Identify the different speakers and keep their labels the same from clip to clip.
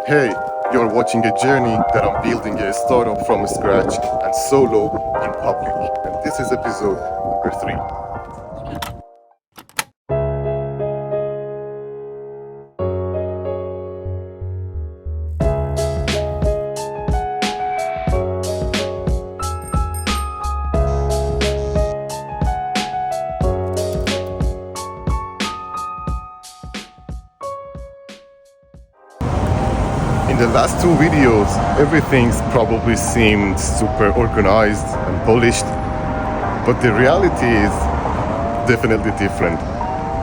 Speaker 1: Hey, you're watching a journey that I'm building a startup from scratch and solo in public. And this is episode number 3. In the last 2 videos, everything's probably seemed super organized and polished, but the reality is definitely different.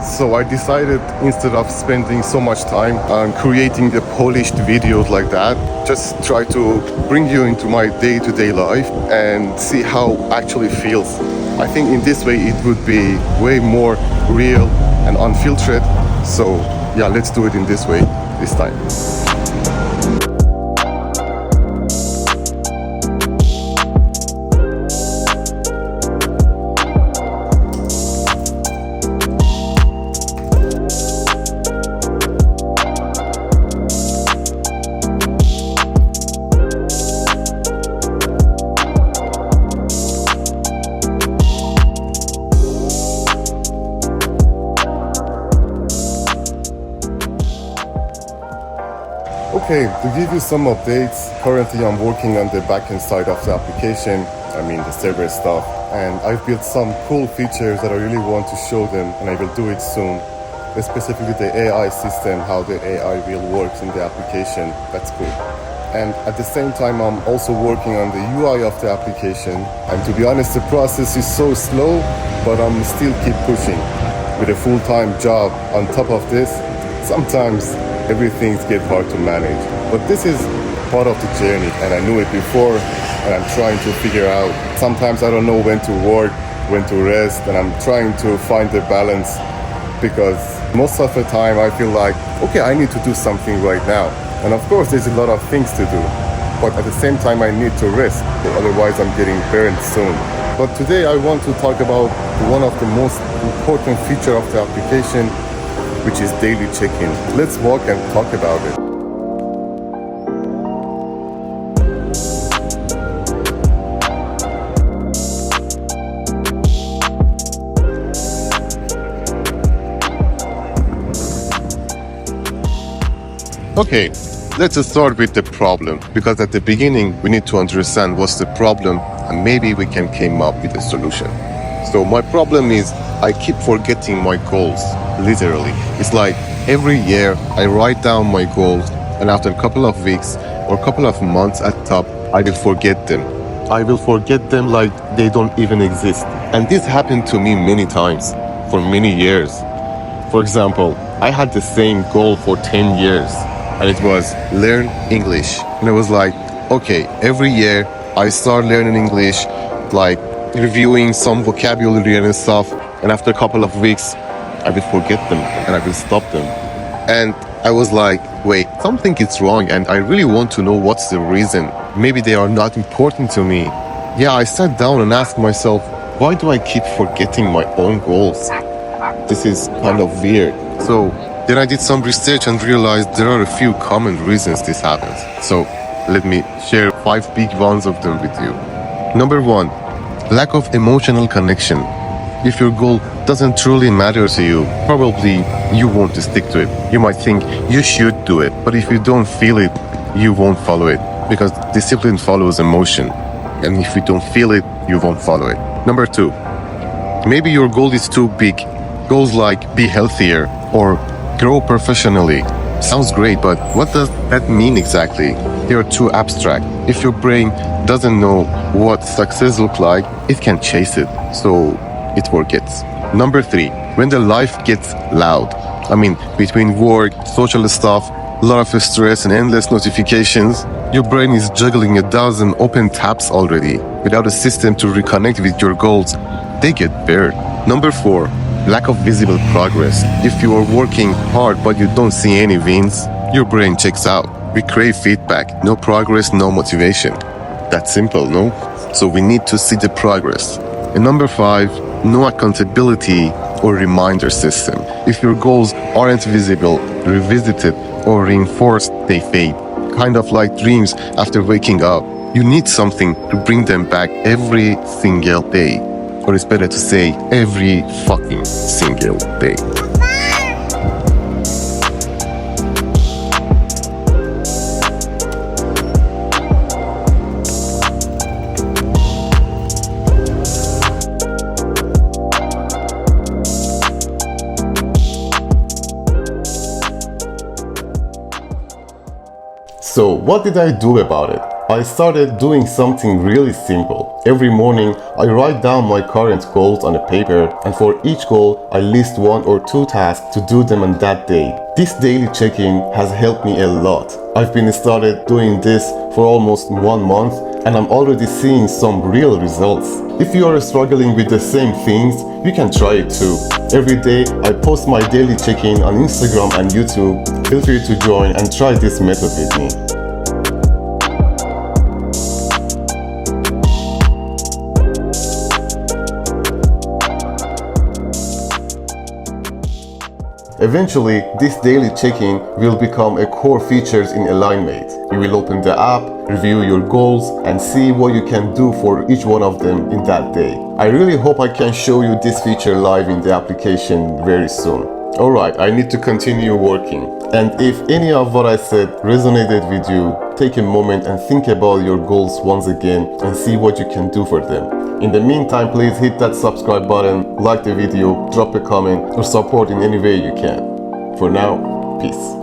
Speaker 1: So I decided, instead of spending so much time on creating the polished videos like that, just try to bring you into my day-to-day life and see how it actually feels. I think in this way it would be way more real and unfiltered. So yeah, let's do it in this way this time. Okay, to give you some updates, currently I'm working on the backend side of the application, the server stuff, and I've built some cool features that I really want to show them, and I will do it soon. Specifically the AI system, how the AI really works in the application, that's cool. And at the same time, I'm also working on the UI of the application, and to be honest, the process is so slow, but I'm still keep pushing. With a full-time job on top of this, sometimes everything gets hard to manage. But this is part of the journey, and I knew it before, and I'm trying to figure out. Sometimes I don't know when to work, when to rest, and I'm trying to find the balance, because most of the time I feel like, okay, I need to do something right now. And of course there's a lot of things to do, but at the same time I need to rest, otherwise I'm getting burned soon. But today I want to talk about one of the most important features of the application, which is daily check-in. Let's walk and talk about it. Okay, let's start with the problem, because at the beginning we need to understand what's the problem and maybe we can come up with a solution. So my problem is I keep forgetting my goals, literally. It's like every year I write down my goals, and after a couple of weeks or a couple of months at top, I will forget them. I will forget them like they don't even exist. And this happened to me many times, for many years. For example, I had the same goal for 10 years, and it was learn English. And I was like, okay, every year I start learning English, like reviewing some vocabulary and stuff, and after a couple of weeks I will forget them and I will stop them. And I was like, wait, something is wrong, and I really want to know what's the reason. Maybe they are not important to me. Yeah, I sat down and asked myself, why do I keep forgetting my own goals? This is kind of weird. So then I did some research and realized there are a few common reasons this happens. So let me share 5 big ones of them with you. Number 1, lack of emotional connection. If your goal doesn't truly matter to you, probably you won't stick to it. You might think you should do it, but if you don't feel it, you won't follow it, because discipline follows emotion. And if you don't feel it, you won't follow it. Number 2, maybe your goal is too big. Goals like be healthier or grow professionally. Sounds great, but what does that mean exactly? They are too abstract. If your brain doesn't know what success looks like, it can chase it, so it forgets. Number 3, when the life gets loud. Between work, social stuff, a lot of stress and endless notifications, your brain is juggling 1,000 open tabs already. Without a system to reconnect with your goals, they get buried. Number 4, lack of visible progress. If you are working hard but you don't see any wins, your brain checks out. We crave feedback. No progress, no motivation. That's simple, no? So we need to see the progress. And number 5, no accountability or reminder system. If your goals aren't visible, revisited, or reinforced, they fade. kind of like dreams after waking up. You need something to bring them back every single day. Or it's better to say every fucking single day. So what did I do about it? I started doing something really simple. Every morning I write down my current goals on a paper, and for each goal I list 1 or 2 tasks to do them on that day. This daily check-in has helped me a lot. I've been started doing this for almost 1 month and I'm already seeing some real results. If you are struggling with the same things, you can try it too. Every day I post my daily check-in on Instagram and YouTube. Feel free to join and try this method with me. Eventually, this daily check-in will become a core feature in AlignMate. You will open the app, review your goals, and see what you can do for each one of them in that day. I really hope I can show you this feature live in the application very soon. Alright, I need to continue working. And if any of what I said resonated with you, take a moment and think about your goals once again and see what you can do for them. In the meantime, please hit that subscribe button, like the video, drop a comment, or support in any way you can. For now, peace.